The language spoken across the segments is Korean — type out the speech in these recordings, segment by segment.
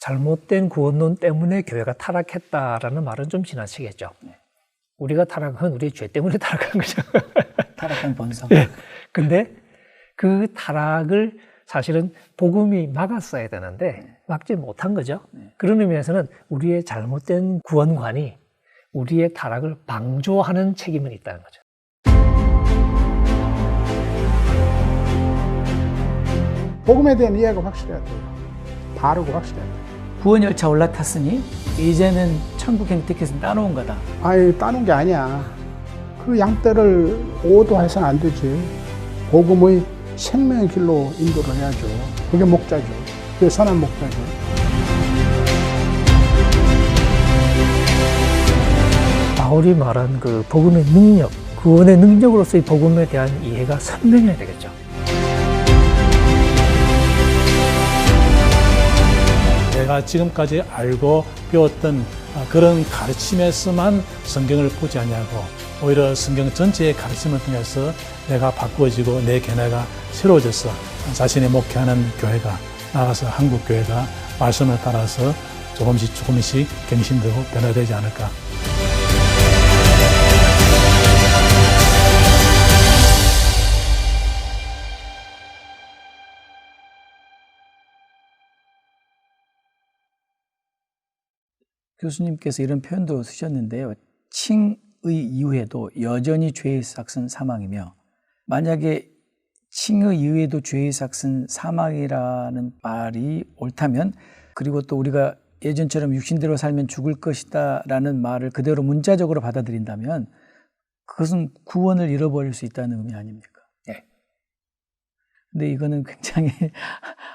잘못된 구원론 때문에 교회가 타락했다라는 말은 좀 지나치겠죠. 우리가 타락한 우리의 죄 때문에 타락한 거죠. 타락한 본성. 네. 근데 그 타락을 사실은 복음이 막았어야 되는데 막지 못한 거죠. 그런 의미에서는 우리의 잘못된 구원관이 우리의 타락을 방조하는 책임은 있다는 거죠. 복음에 대한 이해가 확실해야 돼요. 바르고 확실해야 돼요. 구원 열차 올라탔으니 이제는 천국 행택해서 따놓은 거다. 아니, 따는 게 아니야. 그 양떼를 오도해서는 안 되지. 복음의 생명의 길로 인도를 해야죠. 그게 목자죠. 그게 선한 목자죠. 바울이 말한 그 복음의 능력, 구원의 능력으로서의 복음에 대한 이해가 선명해야 되겠죠. 내가 지금까지 알고 배웠던 그런 가르침에서만 성경을 보지 아니하고 오히려 성경 전체의 가르침을 통해서 내가 바꾸어지고 내 견해가 새로워져서 자신이 목회하는 교회가 나아가서 한국 교회가 말씀을 따라서 조금씩 갱신되고 변화되지 않을까. 교수님께서 이런 표현도 쓰셨는데요. 칭의 이후에도 여전히 죄의 삭은 사망이며, 만약에 칭의 이후에도 죄의 삭은 사망이라는 말이 옳다면, 그리고 또 우리가 예전처럼 육신대로 살면 죽을 것이다 라는 말을 그대로 문자적으로 받아들인다면 그것은 구원을 잃어버릴 수 있다는 의미 아닙니까? 네. 근데 이거는 굉장히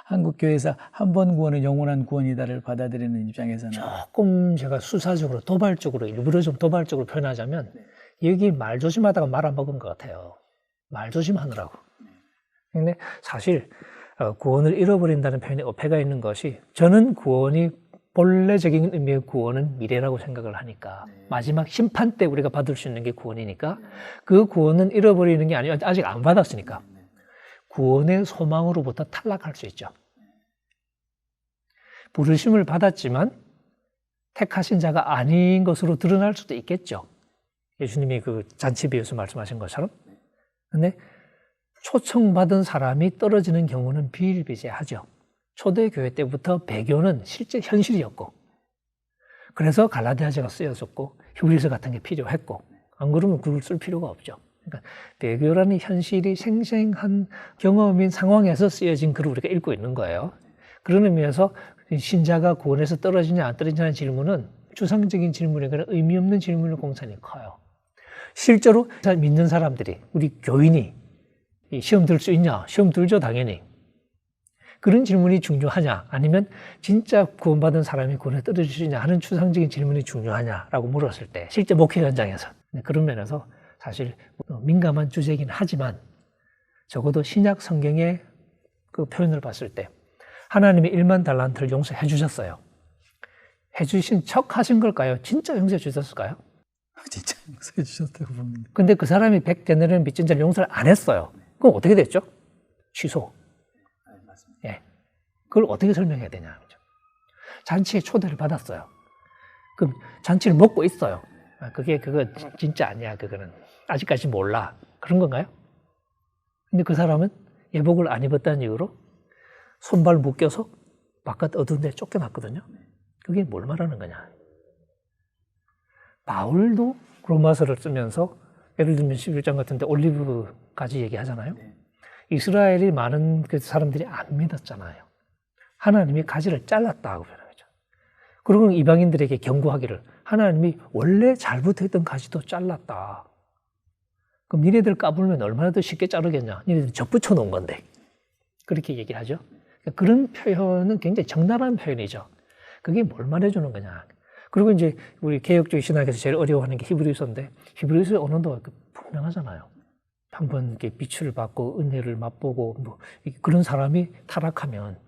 한국교회에서 한 번 구원은 영원한 구원이다를 받아들이는 입장에서는 조금 제가 수사적으로 도발적으로 일부러 좀 도발적으로 표현하자면 여기 말 조심하다가 말아먹은 것 같아요. 말 조심하느라고. 근데 사실 구원을 잃어버린다는 표현에 어폐가 있는 것이, 저는 구원이 본래적인 의미의 구원은 미래라고 생각을 하니까 마지막 심판 때 우리가 받을 수 있는 게 구원이니까 그 구원은 잃어버리는 게 아니고 아직 안 받았으니까 구원의 소망으로부터 탈락할 수 있죠. 부르심을 받았지만 택하신 자가 아닌 것으로 드러날 수도 있겠죠. 예수님이 그 잔치 비유에서 말씀하신 것처럼. 근데 초청받은 사람이 떨어지는 경우는 비일비재하죠. 초대교회 때부터 배교는 실제 현실이었고, 그래서 갈라디아서가 쓰여졌고 히브리서 같은 게 필요했고, 안 그러면 그걸 쓸 필요가 없죠. 그러니까 배교라는 현실이 생생한 경험인 상황에서 쓰여진 글을 우리가 읽고 있는 거예요. 그런 의미에서 신자가 구원에서 떨어지냐 안 떨어지냐는 질문은 추상적인 질문이거나 의미 없는 질문의 공산이 커요. 실제로 믿는 사람들이, 우리 교인이 시험 들 수 있냐? 시험 들죠, 당연히. 그런 질문이 중요하냐? 아니면 진짜 구원받은 사람이 구원에 떨어질 수 있냐 하는 추상적인 질문이 중요하냐라고 물었을 때, 실제 목회 현장에서 그런 면에서 사실 민감한 주제이긴 하지만 적어도 신약 성경의 그 표현을 봤을 때 하나님이 1만 달란트를 용서해 주셨어요. 해주신 척 하신 걸까요? 진짜 용서해 주셨을까요? 진짜 용서해 주셨다고 봅니다. 근데 그 사람이 100데나리온 빚진 자를 용서를 안 했어요. 그럼 어떻게 됐죠? 취소. 예. 그걸 어떻게 설명해야 되냐. 잔치에 초대를 받았어요. 그럼 잔치를 먹고 있어요. 그거 진짜 아니야. 그거는 아직까지 몰라. 그런 건가요? 근데 그 사람은 예복을 안 입었다는 이유로 손발 묶여서 바깥 어두운 데 쫓겨났거든요. 그게 뭘 말하는 거냐. 바울도 로마서를 쓰면서 예를 들면 11장 같은 데 올리브가지 얘기하잖아요. 이스라엘이 많은 그 사람들이 안 믿었잖아요. 하나님이 가지를 잘랐다고 표현하죠. 그리고 이방인들에게 경고하기를, 하나님이 원래 잘 붙어있던 가지도 잘랐다. 그럼 니네들 까불면 얼마나 더 쉽게 자르겠냐. 니네들 접붙여 놓은 건데. 그렇게 얘기를 하죠. 그런 표현은 굉장히 적나라한 표현이죠. 그게 뭘 말해주는 거냐. 그리고 이제 우리 개혁주의 신학에서 제일 어려워하는 게 히브리서인데, 히브리서의 언어도 분명하잖아요. 한번 이렇게 빛을 받고 은혜를 맛보고 뭐 그런 사람이 타락하면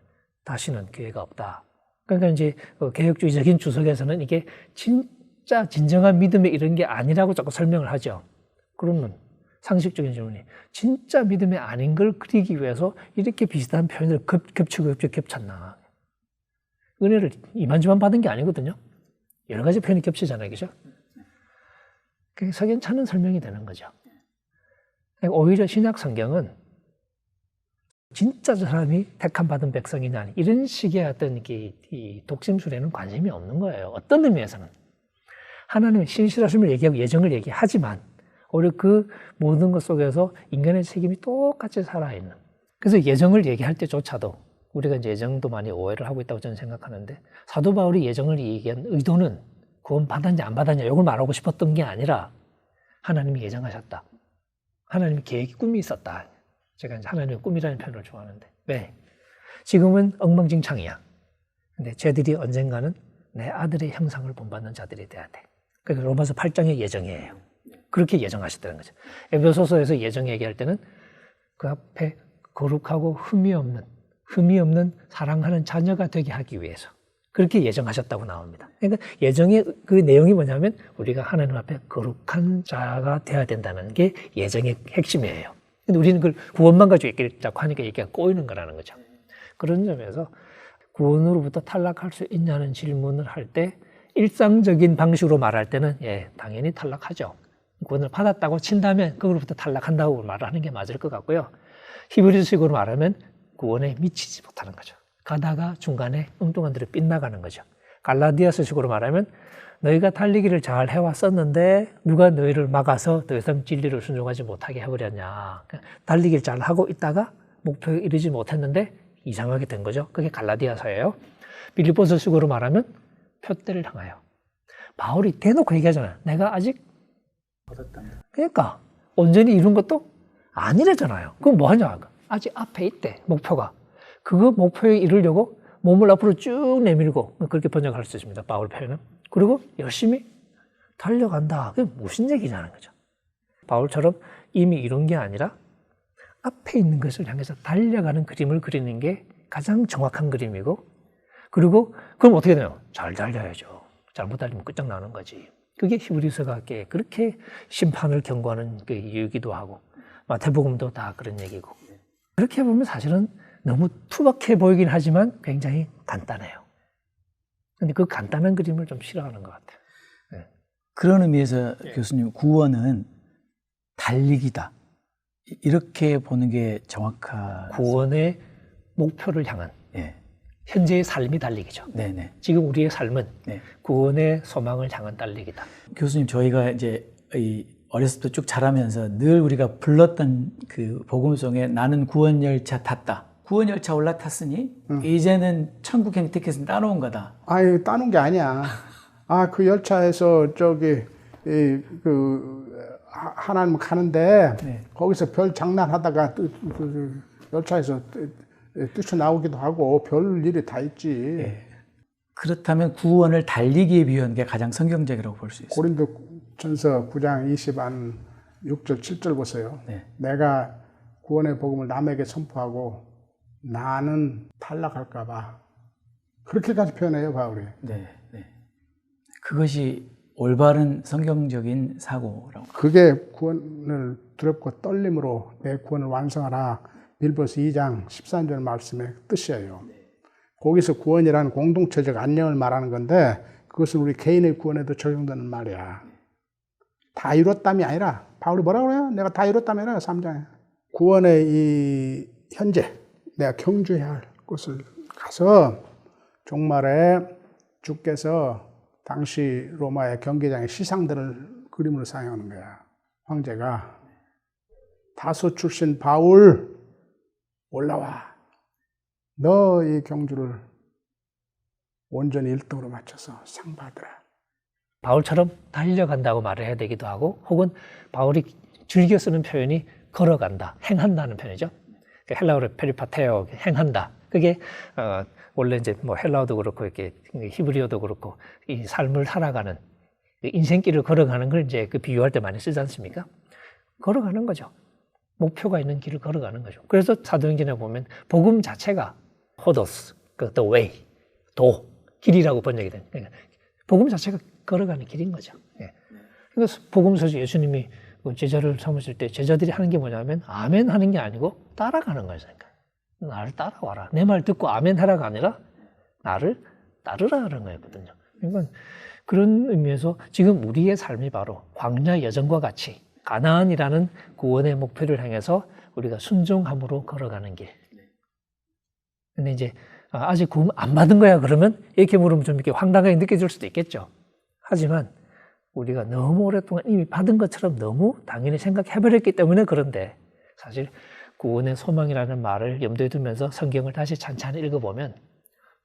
다시는 기회가 없다. 그러니까 이제 개혁주의적인 주석에서는 이게 진짜 진정한 믿음에 이런 게 아니라고 자꾸 설명을 하죠. 그러면 상식적인 질문이, 진짜 믿음이 아닌 걸 그리기 위해서 이렇게 비슷한 표현을 겹쳤나? 은혜를 이만저만 받은 게 아니거든요. 여러 가지 표현이 겹치잖아요. 그죠? 그게 석연찮은 설명이 되는 거죠. 오히려 신약 성경은 진짜 저 사람이 택함 받은 백성이냐 이런 식의 어떤 이 독심술에는 관심이 없는 거예요. 어떤 의미에서는. 하나님의 신실하심을 얘기하고 예정을 얘기하지만 오히려 그 모든 것 속에서 인간의 책임이 똑같이 살아있는. 그래서 예정을 얘기할 때조차도 우리가 이제 예정도 많이 오해를 하고 있다고 저는 생각하는데 사도 바울이 예정을 얘기한 의도는 구원 받았냐 안 받았냐 이걸 말하고 싶었던 게 아니라 하나님이 예정하셨다. 하나님의 계획이 꿈이 있었다. 제가 이제 하나님의 꿈이라는 표현을 좋아하는데 왜? 지금은 엉망진창이야. 근데 쟤들이 언젠가는 내 아들의 형상을 본받는 자들이 돼야 돼. 그래서 로마서 8장의 예정이에요. 그렇게 예정하셨다는 거죠. 에베소서에서 예정 얘기할 때는 그 앞에 거룩하고 흠이 없는 사랑하는 자녀가 되게 하기 위해서 그렇게 예정하셨다고 나옵니다. 그러니까 예정의 그 내용이 뭐냐면 우리가 하나님 앞에 거룩한 자가 돼야 된다는 게 예정의 핵심이에요. 근데 우리는 그걸 구원만 가지고 얘기를 자꾸 하니까 얘기가 꼬이는 거라는 거죠. 그런 점에서 구원으로부터 탈락할 수 있냐는 질문을 할 때 일상적인 방식으로 말할 때는 당연히 탈락하죠. 구원을 받았다고 친다면 그거로부터 탈락한다고 말하는 게 맞을 것 같고요. 히브리식으로 말하면 구원에 미치지 못하는 거죠. 가다가 중간에 엉뚱한 데로 빗나가는 거죠. 갈라디아서식으로 말하면 너희가 달리기를 잘 해왔었는데 누가 너희를 막아서 더 이상 진리를 순종하지 못하게 해버렸냐. 달리기를 잘 하고 있다가 목표에 이르지 못했는데 이상하게 된 거죠. 그게 갈라디아서예요. 빌립보서식으로 말하면 표대를 향하여. 바울이 대놓고 얘기하잖아요. 내가 아직 그러니까 온전히 이룬 것도 아니래잖아요. 그럼 뭐 하냐? 아직 앞에 있대, 목표가. 그거 목표에 이르려고 몸을 앞으로 쭉 내밀고 그렇게 번역할 수 있습니다. 바울 표현은. 그리고 열심히 달려간다. 그게 무슨 얘기냐는 거죠. 바울처럼 이미 이룬 게 아니라 앞에 있는 것을 향해서 달려가는 그림을 그리는 게 가장 정확한 그림이고 그리고 그럼 어떻게 되나요? 잘 달려야죠. 잘못 달리면 끝장나는 거지. 그게 히브리서가 그렇게 심판을 경고하는 그 이유이기도 하고 마태복음도 다 그런 얘기고 그렇게 보면 사실은 너무 투박해 보이긴 하지만 굉장히 간단해요. 근데 그 간단한 그림을 좀 싫어하는 것 같아요. 네. 그런 의미에서 교수님 구원은 달리기다. 이렇게 보는 게 정확한 구원의 목표를 향한 현재의 삶이 달리기죠. 네네. 지금 우리의 삶은 구원의 소망을 향한 달리기다. 교수님 저희가 이제 어렸을 때 쭉 자라면서 늘 우리가 불렀던 그 복음송에 나는 구원 열차 탔다. 구원 열차 올라탔으니 이제는 천국 행택해서 따놓은 거다. 아유, 따놓은 게 아니야. 그 열차에서 하나님 가는데 거기서 별 장난하다가 열차에서 뛰쳐나오기도 하고 별 일이 다 있지. 그렇다면 구원을 달리기에 비유한 게 가장 성경적이라고 볼 수 있어요. 고린도전서 9장 6절 7절 보세요. 내가 구원의 복음을 남에게 선포하고 나는 탈락할까 봐. 그렇게까지 표현해요, 바울이. 그것이 올바른 성경적인 사고라고. 그게 구원을 두렵고 떨림으로 내 구원을 완성하라. 빌보서 2장 13절 말씀의 뜻이에요. 거기서 구원이라는 공동체적 안녕을 말하는 건데 그것은 우리 개인의 구원에도 적용되는 말이야. 다 이뤘담이 아니라 바울이 뭐라고 그래요? 내가 다 이뤘담이 아니라 3장에. 구원의 이 현재 내가 경주해야 할 곳을 가서 종말에 주께서 당시 로마의 경기장의 시상들을 그림으로 사용하는 거야. 황제가 다소 출신 바울 올라와. 너 이 경주를 온전히 1등으로 맞춰서 상 받으라. 바울처럼 달려간다고 말을 해야 되기도 하고 혹은 바울이 즐겨 쓰는 표현이 걸어간다, 행한다는 표현이죠. 헬라어로 페리파테오, 행한다. 그게 원래 이제 뭐 헬라어도 그렇고 이렇게 히브리어도 그렇고 이 삶을 살아가는 인생길을 걸어가는 걸 이제 그 비유할 때 많이 쓰지 않습니까? 걸어가는 거죠. 목표가 있는 길을 걸어가는 거죠. 그래서 사도행전에 보면 복음 자체가 호도스, the way, 도, 길이라고 번역이 됩니다. 그러니까 복음 자체가 걸어가는 길인 거죠. 그래서 복음서에서 예수님이 제자를 삼으실 때 제자들이 하는 게 뭐냐면 아멘 하는 게 아니고 따라가는 거예요. 나를 따라와라. 내 말 듣고 아멘 하라가 아니라 나를 따르라 하는 거였거든요. 그러니까 그런 의미에서 지금 우리의 삶이 바로 광야 여정과 같이 가나안이라는 구원의 목표를 향해서 우리가 순종함으로 걸어가는 길. 근데 이제 아직 구원 안 받은 거야 그러면 이렇게 물으면 좀 이렇게 황당하게 느껴질 수도 있겠죠. 하지만 우리가 너무 오랫동안 이미 받은 것처럼 너무 당연히 생각해버렸기 때문에 그런데 사실 구원의 소망이라는 말을 염두에 두면서 성경을 다시 찬찬히 읽어보면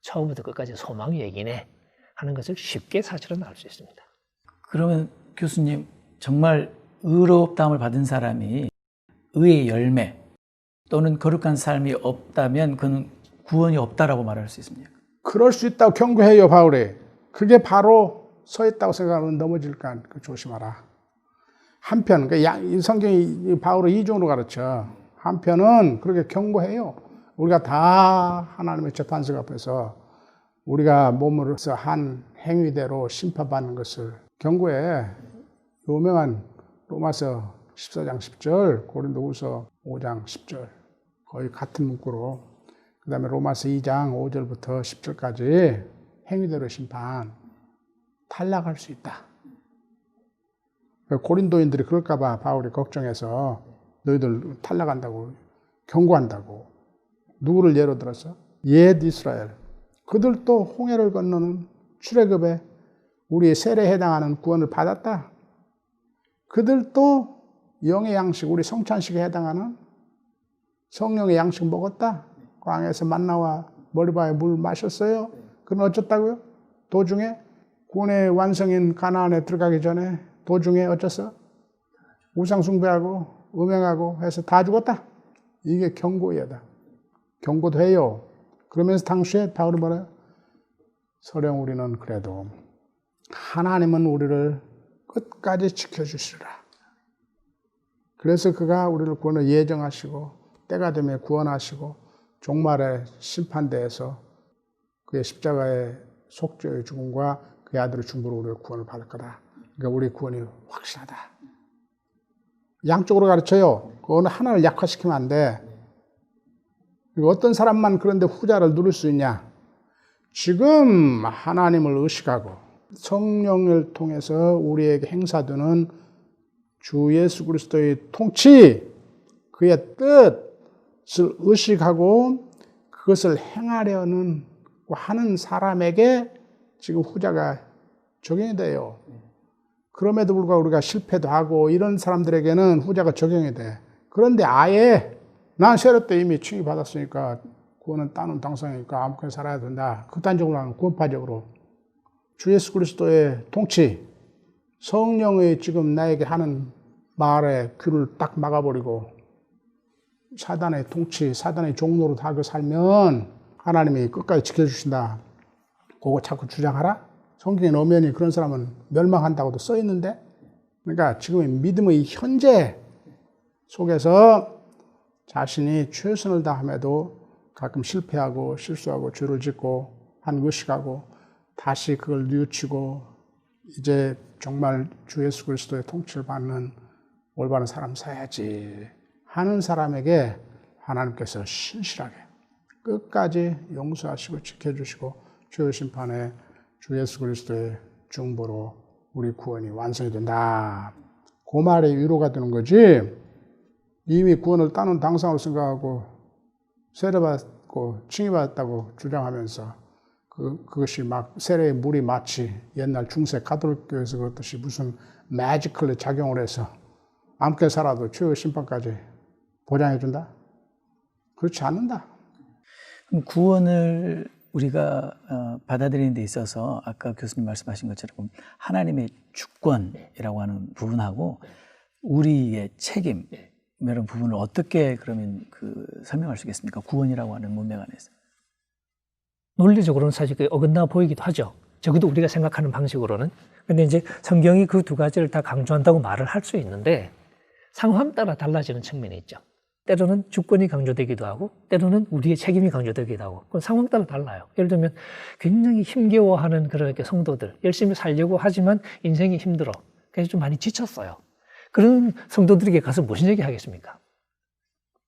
처음부터 끝까지 소망 얘기네 하는 것을 쉽게 사실은 알 수 있습니다. 그러면 교수님, 정말 의롭다함을 받은 사람이 의의 열매 또는 거룩한 삶이 없다면 그는 구원이 없다라고 말할 수 있습니까? 그럴 수 있다고 경고해요, 바울이. 그게 바로 서 있다고 생각하면 넘어질까 조심하라. 한편, 이 성경이 바울을 이중으로 가르쳐. 한편은 그렇게 경고해요. 우리가 다 하나님의 재판석 앞에서 우리가 몸으로서 한 행위대로 심판받는 것을 경고해. 유명한 로마서 14장 10절, 고린도후서 5장 10절 거의 같은 문구로, 그 다음에 로마서 2장 5절부터 10절까지 행위대로 심판, 탈락할 수 있다. 고린도인들이 그럴까 봐 바울이 걱정해서 너희들 탈락한다고 경고한다고. 누구를 예로 들어서? 옛 이스라엘. 그들도 홍해를 건너는 출애굽에 우리의 세례에 해당하는 구원을 받았다. 그들도 영의 양식, 우리 성찬식에 해당하는 성령의 양식 먹었다. 광야에서 만나와 머리바에 물 마셨어요. 그럼 어쩌다고요? 도중에 구원의 완성인 가나안에 들어가기 전에 도중에 어쩌어? 우상 숭배하고 음행하고 해서 다 죽었다. 이게 경고이다. 경고도 해요. 그러면서 당시에 바울이 뭐래요? 서령 우리는 그래도 하나님은 우리를 끝까지 지켜주시리라. 그래서 그가 우리를 구원을 예정하시고 때가 되면 구원하시고 종말의 심판대에서 그의 십자가의 속죄의 죽음과 그의 아들의 중보로 우리의 구원을 받을 거다. 그러니까 우리의 구원이 확실하다. 양쪽으로 가르쳐요. 어느 하나를 약화시키면 안 돼. 어떤 사람만 그런데 후자를 누릴 수 있냐? 지금 하나님을 의식하고 성령을 통해서 우리에게 행사되는 주 예수 그리스도의 통치, 그의 뜻을 의식하고 그것을 행하려는 하는 사람에게 지금 후자가 적용이 돼요. 그럼에도 불구하고 우리가 실패도 하고 이런 사람들에게는 후자가 적용이 돼. 그런데 아예 난 세례 때 이미 칭의 받았으니까 구원은 따놓은 당상이니까 아무렇게나 살아야 된다. 극단적으로 하는 구원파적으로 주 예수 그리스도의 통치, 성령의 지금 나에게 하는 말에 귀를 딱 막아버리고 사단의 통치, 사단의 종로로 다 살면 하나님이 끝까지 지켜주신다. 그거 자꾸 주장하라? 성경에 엄연히 그런 사람은 멸망한다고도 써있는데, 그러니까 지금의 믿음의 현재 속에서 자신이 최선을 다함에도 가끔 실패하고 실수하고 죄를 짓고 한 의식하고 다시 그걸 뉘우치고 이제 정말 주 예수 그리스도의 통치를 받는 올바른 삶 살아야지 하는 사람에게 하나님께서 신실하게 끝까지 용서하시고 지켜주시고 죄의 심판에 주 예수 그리스도의 중보로 우리 구원이 완성이 된다. 그 말에 위로가 되는 거지. 이미 구원을 따놓은 당상으로 생각하고 세례받고 칭의받았다고 주장하면서 그것이 막 세례의 물이 마치 옛날 중세 가톨릭 교회에서 그렇듯이 무슨 매지컬리 작용을 해서 아무렇게 살아도 최후의 심판까지 보장해 준다? 그렇지 않는다. 그럼 구원을 우리가 받아들이는 데 있어서 아까 교수님 말씀하신 것처럼 하나님의 주권이라고 하는 부분하고 우리의 책임 이런 부분을 어떻게 그러면 설명할 수 있겠습니까? 구원이라고 하는 문맥 안에서. 논리적으로는 사실 어긋나 보이기도 하죠. 적어도 우리가 생각하는 방식으로는. 근데 이제 성경이 그 두 가지를 다 강조한다고 말을 할 수 있는데 상황 따라 달라지는 측면이 있죠. 때로는 주권이 강조되기도 하고 때로는 우리의 책임이 강조되기도 하고 그건 상황 따라 달라요. 예를 들면 굉장히 힘겨워하는 그런 성도들, 열심히 살려고 하지만 인생이 힘들어. 그래서 좀 많이 지쳤어요. 그런 성도들에게 가서 무슨 얘기 하겠습니까?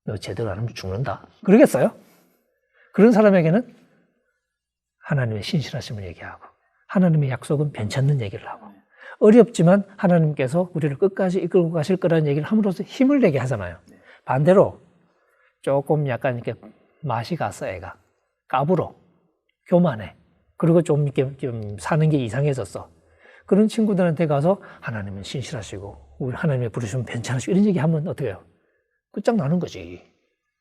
너 제대로 안 하면 죽는다. 그러겠어요? 그런 사람에게는 하나님의 신실하심을 얘기하고 하나님의 약속은 변치 않는 얘기를 하고 어렵지만 하나님께서 우리를 끝까지 이끌고 가실 거라는 얘기를 함으로써 힘을 내게 하잖아요. 반대로 조금 약간 이렇게 맛이 갔어, 애가. 까불어. 교만해. 그리고 좀 이렇게 좀 사는 게 이상해졌어. 그런 친구들한테 가서 하나님은 신실하시고 우리 하나님의 부르시면 괜찮으시고 이런 얘기 하면 어떻게 해요? 끝장나는 거지.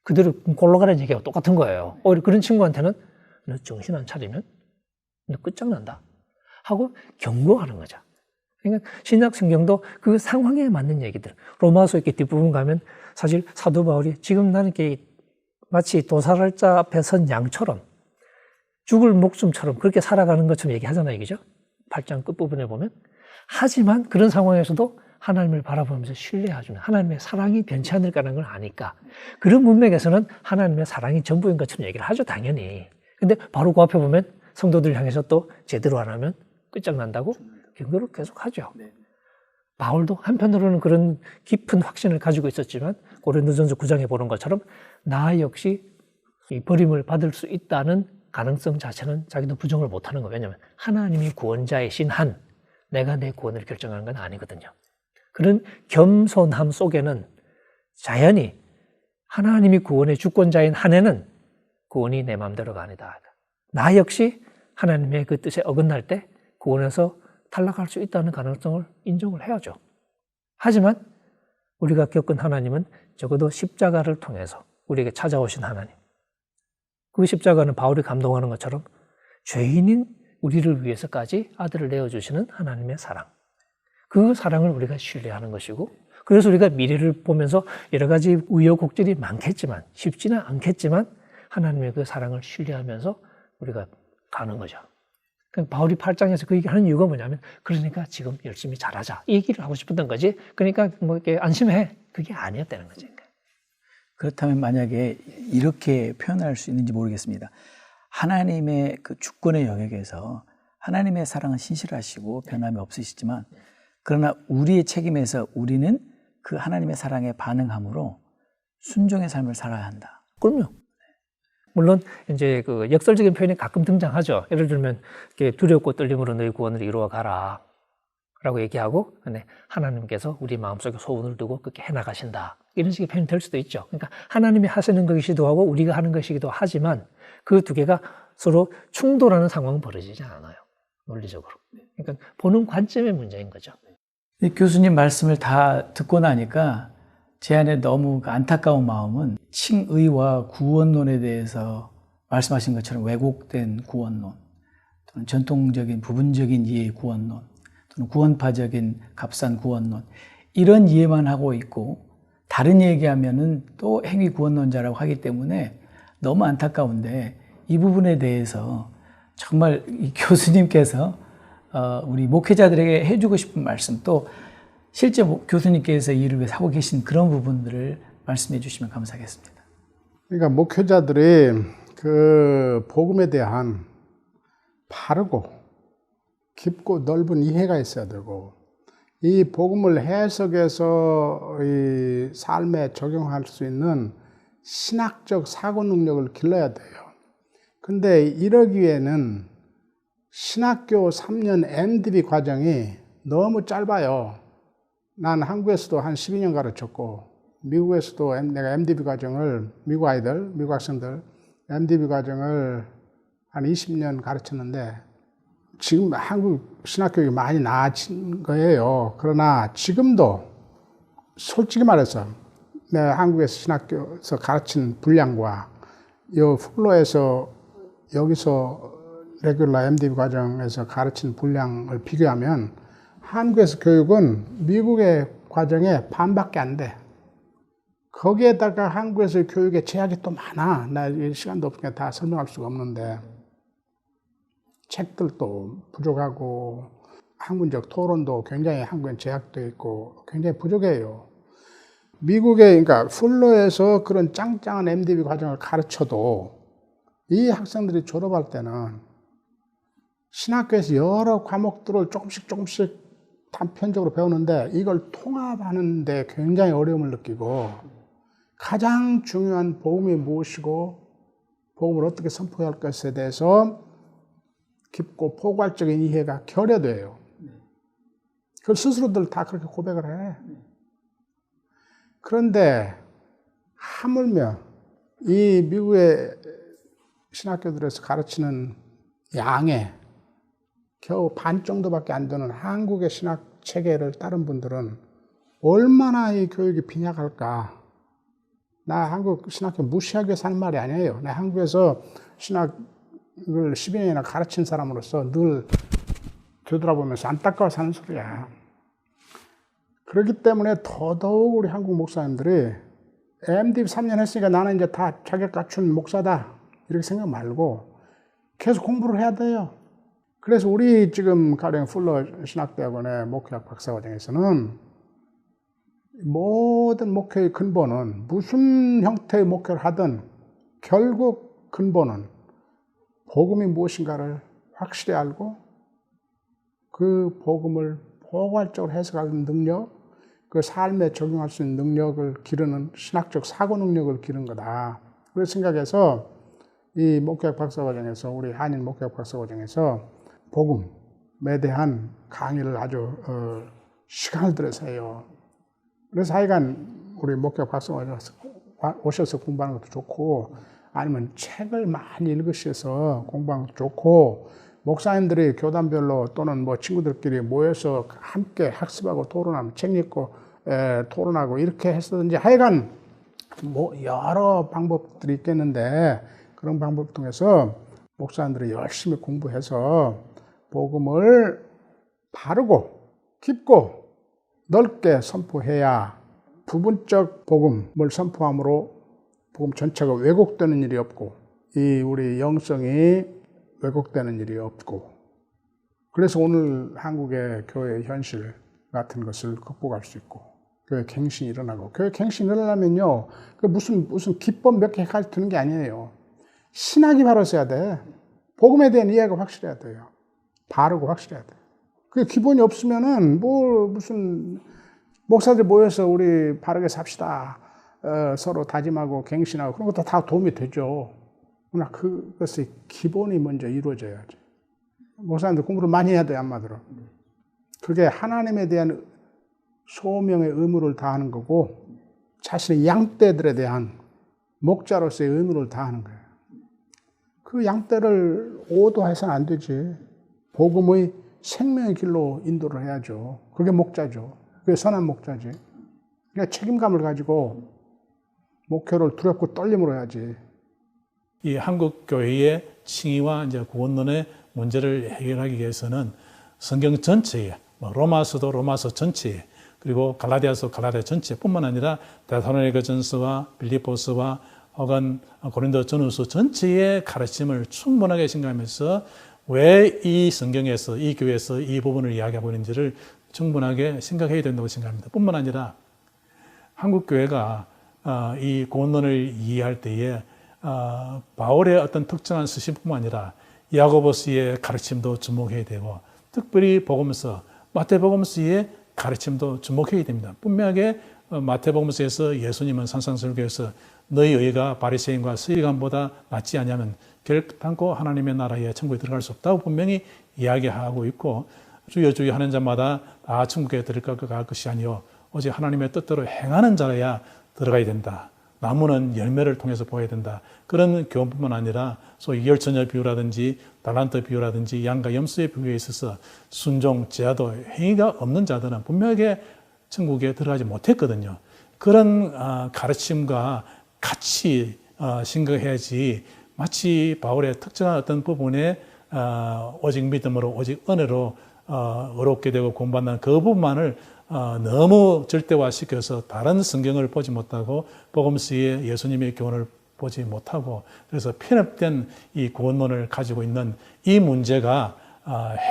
그대로 골로 가라는 얘기하고 똑같은 거예요. 오히려 그런 친구한테는 너 정신 안 차리면 너 끝장난다 하고 경고하는 거죠. 그러니까 신약 성경도 그 상황에 맞는 얘기들. 로마서 이렇게 뒷부분 가면 사실 사도 바울이 지금 나는 이렇게 마치 도살자 앞에 선 양처럼 죽을 목숨처럼 그렇게 살아가는 것처럼 얘기하잖아요. 얘기죠. 8장 끝부분에 보면. 하지만 그런 상황에서도 하나님을 바라보면서 신뢰해주는 하나님의 사랑이 변치 않을 거라는 걸 아니까 그런 문맥에서는 하나님의 사랑이 전부인 것처럼 얘기를 하죠. 당연히. 근데 바로 그 앞에 보면 성도들 향해서 또 제대로 안 하면 끝장난다고 경고를 계속 하죠. 바울도 한편으로는 그런 깊은 확신을 가지고 있었지만 고린도전서 9장에 보는 것처럼 나 역시 이 버림을 받을 수 있다는 가능성 자체는 자기도 부정을 못하는 거예요. 왜냐하면 하나님이 구원자이신 한 내가 내 구원을 결정하는 건 아니거든요. 그런 겸손함 속에는 자연히 하나님이 구원의 주권자인 한에는 구원이 내 마음대로가 아니다. 나 역시 하나님의 그 뜻에 어긋날 때 구원에서 탈락할 수 있다는 가능성을 인정을 해야죠. 하지만 우리가 겪은 하나님은 적어도 십자가를 통해서 우리에게 찾아오신 하나님. 그 십자가는 바울이 감동하는 것처럼 죄인인 우리를 위해서까지 아들을 내어주시는 하나님의 사랑. 그 사랑을 우리가 신뢰하는 것이고 그래서 우리가 미래를 보면서 여러 가지 우여곡절이 많겠지만 쉽지는 않겠지만 하나님의 그 사랑을 신뢰하면서 우리가 가는 거죠. 바울이 8장에서 그 얘기를 하는 이유가 뭐냐면 그러니까 지금 열심히 잘하자 이 얘기를 하고 싶었던 거지. 그러니까 뭐 이렇게 안심해 그게 아니었다는 거죠. 그렇다면 만약에 이렇게 표현할 수 있는지 모르겠습니다. 하나님의 그 주권의 영역에서 하나님의 사랑은 신실하시고 변함이 없으시지만 그러나 우리의 책임에서 우리는 그 하나님의 사랑에 반응함으로 순종의 삶을 살아야 한다. 그럼요. 물론 이제 그 역설적인 표현이 가끔 등장하죠. 예를 들면 두렵고 떨림으로 너희 구원을 이루어 가라 라고 얘기하고 근데 하나님께서 우리 마음속에 소원을 두고 그렇게 해나가신다. 이런 식의 표현이 될 수도 있죠. 그러니까 하나님이 하시는 것이기도 하고 우리가 하는 것이기도 하지만 그 두 개가 서로 충돌하는 상황은 벌어지지 않아요. 논리적으로. 그러니까 보는 관점의 문제인 거죠. 이 교수님 말씀을 다 듣고 나니까 제 안에 너무 안타까운 마음은 칭의와 구원론에 대해서 말씀하신 것처럼 왜곡된 구원론 또는 전통적인 부분적인 이해의 구원론 또는 구원파적인 값싼 구원론 이런 이해만 하고 있고 다른 얘기하면은 또 행위 구원론자라고 하기 때문에 너무 안타까운데 이 부분에 대해서 정말 이 교수님께서 우리 목회자들에게 해주고 싶은 말씀 또 실제 교수님께서 이를 위해서 하고 계신 그런 부분들을 말씀해 주시면 감사하겠습니다. 그러니까 목회자들이 그 복음에 대한 바르고 깊고 넓은 이해가 있어야 되고 이 복음을 해석해서 이 삶에 적용할 수 있는 신학적 사고 능력을 길러야 돼요. 근데 이러기 위해는 신학교 3년 MDB 과정이 너무 짧아요. 난 한국에서도 한 12년 가르쳤고 미국에서도 내가 MDB 과정을 미국 아이들, 미국 학생들 MDB 과정을 한 20년 가르쳤는데 지금 한국 신학교육이 많이 나아진 거예요. 그러나 지금도 솔직히 말해서 내가 한국에서 신학교에서 가르친 분량과 이 플로에서 여기서 레귤러 MDB 과정에서 가르친 분량을 비교하면 한국에서 교육은 미국의 과정의 반밖에 안 돼. 거기에다가 한국에서 교육의 제약이 또 많아. 나 시간도 없으니까 다 설명할 수가 없는데 책들도 부족하고 학문적 토론도 굉장히 한국엔 제약도 있고 굉장히 부족해요. 미국의 그러니까 플로에서 그런 짱짱한 MDB 과정을 가르쳐도 이 학생들이 졸업할 때는 신학교에서 여러 과목들을 조금씩 단편적으로 배우는데 이걸 통합하는데 굉장히 어려움을 느끼고 가장 중요한 복음이 무엇이고 복음을 어떻게 선포해야 할 것에 대해서 깊고 포괄적인 이해가 결여돼요. 그걸 스스로들 다 그렇게 고백을 해. 그런데 하물며 이 미국의 신학교들에서 가르치는 양의 겨우 반 정도밖에 안 되는 한국의 신학 체계를 따른 분들은 얼마나 이 교육이 빈약할까. 나 한국 신학교 무시하기 위해서 하는 말이 아니에요. 나 한국에서 신학을 12년이나 가르친 사람으로서 늘 되돌아보면서 안타까워서 하는 소리야. 그렇기 때문에 더더욱 우리 한국 목사님들이 MD 3년 했으니까 나는 이제 다 자격 갖춘 목사다 이렇게 생각 말고 계속 공부를 해야 돼요. 그래서 우리 지금 가령 풀러 신학대학원의 목회학 박사과정에서는 모든 목회의 근본은 무슨 형태의 목회를 하든 결국 근본은 복음이 무엇인가를 확실히 알고 그 복음을 포괄적으로 해석하는 능력, 그 삶에 적용할 수 있는 능력을 기르는 신학적 사고 능력을 기르는 거다. 그래서 생각해서 이 목회학 박사과정에서 우리 한인 목회학 박사과정에서 복음에 대한 강의를 아주 시간을 들여서 해요. 그래서 하여간 우리 목회학 박사과정 오셔서 공부하는 것도 좋고 아니면 책을 많이 읽으셔서 공부하는 것도 좋고 목사님들이 교단별로 또는 뭐 친구들끼리 모여서 함께 학습하고 토론하면 책 읽고 토론하고 이렇게 했었는지 하여간 뭐 여러 방법들이 있겠는데 그런 방법을 통해서 목사님들이 열심히 공부해서 복음을 바르고 깊고 넓게 선포해야 부분적 복음을 선포함으로 복음 전체가 왜곡되는 일이 없고 이 우리 영성이 왜곡되는 일이 없고 그래서 오늘 한국의 교회 현실 같은 것을 극복할 수 있고 교회 갱신이 일어나고 교회 갱신이 일어나면요 그 무슨 기법 몇 개 가르치는 게 아니에요. 신학이 바로 써야 돼. 복음에 대한 이해가 확실해야 돼요. 바르고 확실해야 돼. 그 기본이 없으면은 뭐 무슨 목사들 모여서 우리 바르게 삽시다. 서로 다짐하고 갱신하고 그런 것도 다 도움이 되죠. 그러나 그것의 기본이 먼저 이루어져야지. 목사님들 공부를 많이 해야 돼요, 한마디로. 그게 하나님에 대한 소명의 의무를 다하는 거고 자신의 양떼들에 대한 목자로서의 의무를 다하는 거예요. 그 양떼를 오도해서는 안 되지. 복음의 생명의 길로 인도를 해야죠. 그게 목자죠. 그게 선한 목자지. 그러니까 책임감을 가지고 목회를 두렵고 떨림으로 해야지. 이 한국 교회의 칭의와 이제 구원론의 문제를 해결하기 위해서는 성경 전체에, 로마서도 로마서 전체에, 그리고 갈라디아서 갈라디아 전체뿐만 아니라 데살로니가전서와 빌립보서와 혹은 고린도 전후서 전체의 가르침을 충분하게 생각하면서 왜 이 성경에서 이 교회에서 이 부분을 이야기하고 있는지를 충분하게 생각해야 된다고 생각합니다. 뿐만 아니라 한국 교회가 이 구원론을 이해할 때에 바울의 어떤 특정한 서신뿐만 아니라 야고보서의 가르침도 주목해야 되고 특별히 복음서, 마태복음서의 가르침도 주목해야 됩니다. 분명하게 마태복음서에서 예수님은 산상설교에서 너희 의가 바리새인과 서기관보다 낫지 않냐면 결단코 하나님의 나라에 천국에 들어갈 수 없다고 분명히 이야기하고 있고 주여 주여 하는 자마다 다 천국에 들어갈 것이 아니요 오직 하나님의 뜻대로 행하는 자라야 들어가야 된다. 나무는 열매를 통해서 보아야 된다. 그런 교훈뿐만 아니라 소위 열처녀 비유라든지 달란트 비유라든지 양과 염소의 비유에 있어서 순종, 제하도, 행위가 없는 자들은 분명하게 천국에 들어가지 못했거든요. 그런 가르침과 같이 생각해야지 마치 바울의 특정한 어떤 부분에 오직 믿음으로 오직 은혜로 어렵게 되고 공부한다는 그 부분만을 너무 절대화시켜서 다른 성경을 보지 못하고 복음서의 예수님의 교훈을 보지 못하고 그래서 편협된 이 구원론을 가지고 있는 이 문제가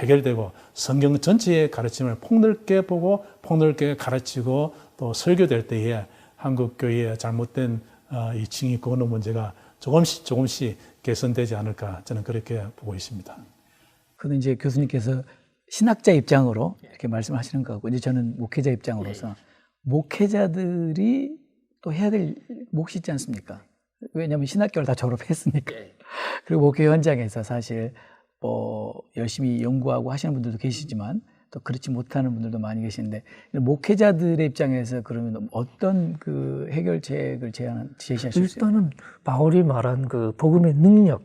해결되고 성경 전체의 가르침을 폭넓게 보고 폭넓게 가르치고 또 설교될 때에 한국 교회의 잘못된 이 칭의 구원론 문제가 조금씩 개선되지 않을까 저는 그렇게 보고 있습니다. 그는 이제 교수님께서 신학자 입장으로 이렇게 말씀하시는 거고 이제 저는 목회자 입장으로서 목회자들이 또 해야 될 몫이 있지 않습니까? 왜냐하면 신학교를 다 졸업했으니까. 그리고 목회 현장에서 사실 열심히 연구하고 하시는 분들도 계시지만 또 그렇지 못하는 분들도 많이 계시는데 목회자들의 입장에서 그러면 어떤 그 해결책을 제시하실 수 있어요? 일단은 바울이 말한 그 복음의 능력,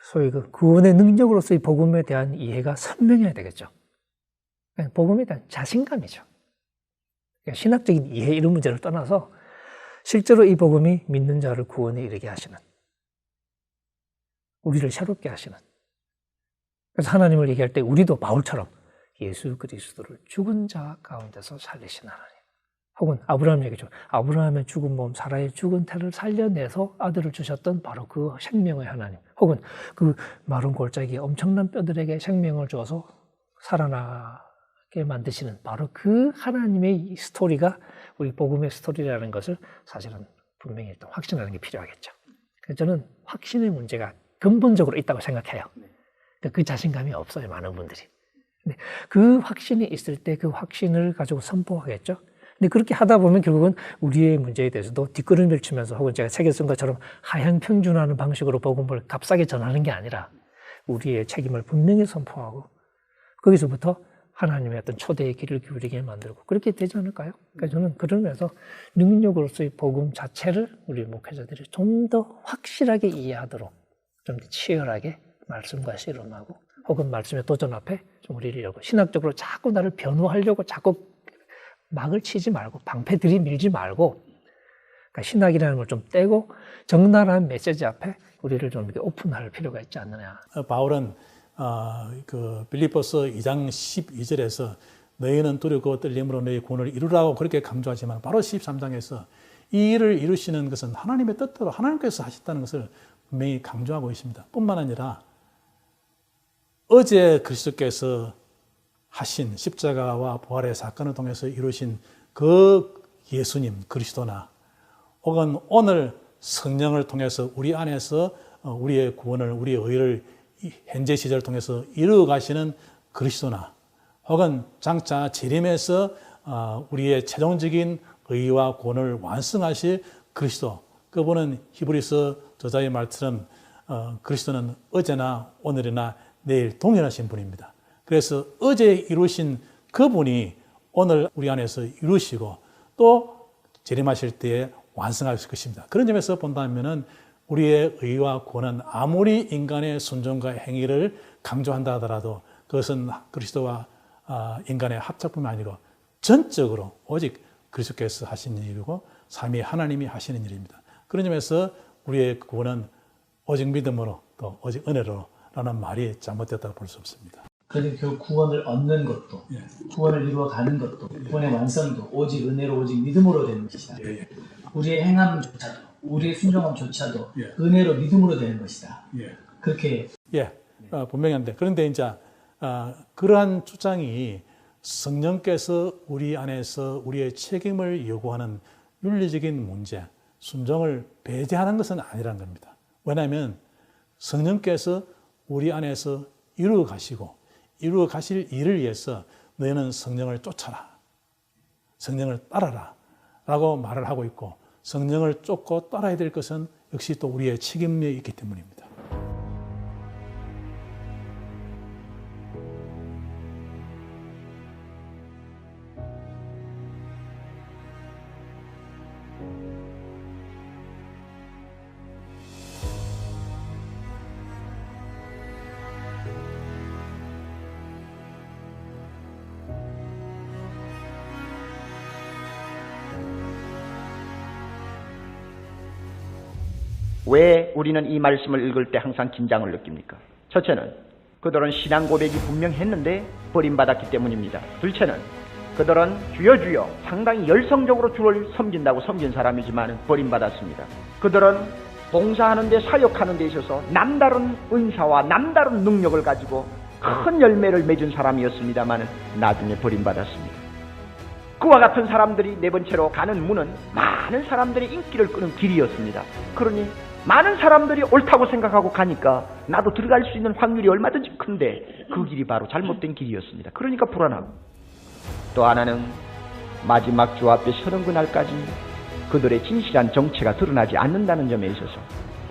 소위 그 구원의 능력으로서의 복음에 대한 이해가 선명해야 되겠죠. 그러니까 복음에 대한 자신감이죠. 그러니까 신학적인 이해 이런 문제를 떠나서 실제로 이 복음이 믿는 자를 구원에 이르게 하시는, 우리를 새롭게 하시는. 그래서 하나님을 얘기할 때 우리도 바울처럼 예수 그리스도를 죽은 자 가운데서 살리신 하나님. 혹은 아브라함 얘기죠. 아브라함의 죽은 몸, 사라의 죽은 태를 살려내서 아들을 주셨던 바로 그 생명의 하나님. 혹은 그 마른 골짜기에 엄청난 뼈들에게 생명을 주어서 살아나게 만드시는 바로 그 하나님의 스토리가 우리 복음의 스토리라는 것을 사실은 분명히 일단 확신하는 게 필요하겠죠. 그래서 저는 확신의 문제가 근본적으로 있다고 생각해요. 그 자신감이 없어요, 많은 분들이. 근데 그 확신이 있을 때 그 확신을 가지고 선포하겠죠. 근데 그렇게 하다 보면 결국은 우리의 문제에 대해서도 뒷걸음질 치면서, 혹은 제가 책에 쓴 것처럼 하향 평준화하는 방식으로 복음을 값싸게 전하는 게 아니라 우리의 책임을 분명히 선포하고 거기서부터 하나님의 어떤 초대의 길을 기울이게 만들고 그렇게 되지 않을까요? 그러니까 저는 그러면서 능력으로서의 복음 자체를 우리 목회자들이 좀 더 확실하게 이해하도록 좀 더 치열하게 말씀과 씨름하고, 혹은 말씀의 도전 앞에 좀 우리를 열고, 신학적으로 자꾸 나를 변호하려고 자꾸 막을 치지 말고 방패 들이밀지 말고, 그러니까 신학이라는 걸 좀 떼고 적나라한 메시지 앞에 우리를 좀 이렇게 오픈할 필요가 있지 않느냐. 바울은 그 빌립보서 2장 12절에서 너희는 두렵고 떨림으로 너희 구원을 이루라고 그렇게 강조하지만 바로 13장에서 이 일을 이루시는 것은 하나님의 뜻대로 하나님께서 하셨다는 것을 분명히 강조하고 있습니다. 뿐만 아니라 어제 그리스도께서 하신 십자가와 부활의 사건을 통해서 이루신 그 예수님 그리스도나, 혹은 오늘 성령을 통해서 우리 안에서 우리의 구원을, 우리의 의를 현재 시절을 통해서 이루어 가시는 그리스도나, 혹은 장차 재림에서 우리의 최종적인 의와 구원을 완성하실 그리스도, 그분은 히브리서 저자의 말처럼 그리스도는 어제나 오늘이나 내일 동일하신 분입니다. 그래서 어제 이루신 그분이 오늘 우리 안에서 이루시고 또 재림하실 때에 완성하실 것입니다. 그런 점에서 본다면은 우리의 의와 구원은 아무리 인간의 순종과 행위를 강조한다 하더라도 그것은 그리스도와 인간의 합작품이 아니고 전적으로 오직 그리스도께서 하신 일이고 삼위 하나님이 하시는 일입니다. 그런 점에서 우리의 구원은 오직 믿음으로 또 오직 은혜로라는 말이 잘못됐다고 볼 수 없습니다. 그런데 그 구원을 얻는 것도, 구원을 이루어가는 것도, 구원의 완성도 오직 은혜로, 오직 믿음으로 되는 것이다. 우리의 행함조차도, 우리의 순종함조차도 은혜로, 믿음으로 되는 것이다. 그렇게 분명히 한데, 그런데 이제 그러한 주장이 성령께서 우리 안에서 우리의 책임을 요구하는 윤리적인 문제, 순종을 배제하는 것은 아니라는 겁니다. 왜냐하면 성령께서 우리 안에서 이루어 가시고 이루어 가실 일을 위해서 너희는 성령을 쫓아라, 성령을 따라라 라고 말을 하고 있고, 성령을 쫓고 따라야 될 것은 역시 또 우리의 책임에 있기 때문입니다. 왜 우리는 이 말씀을 읽을 때 항상 긴장을 느낍니까? 첫째는 그들은 신앙 고백이 분명했는데 버림받았기 때문입니다. 둘째는 그들은 주여 주여 상당히 열성적으로 주를 섬긴다고 섬긴 사람이지만 버림받았습니다. 그들은 봉사하는 데, 사역하는 데 있어서 남다른 은사와 남다른 능력을 가지고 큰 열매를 맺은 사람이었습니다만 나중에 버림받았습니다. 그와 같은 사람들이 네 번째로 가는 문은 많은 사람들의 인기를 끄는 길이었습니다. 그러니 많은 사람들이 옳다고 생각하고 가니까 나도 들어갈 수 있는 확률이 얼마든지 큰데 그 길이 바로 잘못된 길이었습니다. 그러니까 불안하고, 또 하나는 마지막 주 앞에 서는 그날까지 그들의 진실한 정체가 드러나지 않는다는 점에 있어서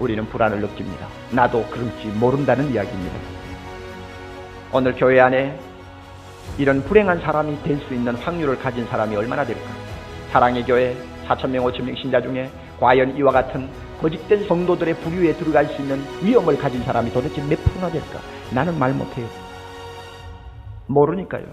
우리는 불안을 느낍니다. 나도 그럴지 모른다는 이야기입니다. 오늘 교회 안에 이런 불행한 사람이 될 수 있는 확률을 가진 사람이 얼마나 될까? 사랑의 교회 4,000명, 5,000명 신자 중에 과연 이와 같은 거짓된 성도들의 부류에 들어갈 수 있는 위험을 가진 사람이 도대체 몇 프로나 될까? 나는 말 못해요. 모르니까요.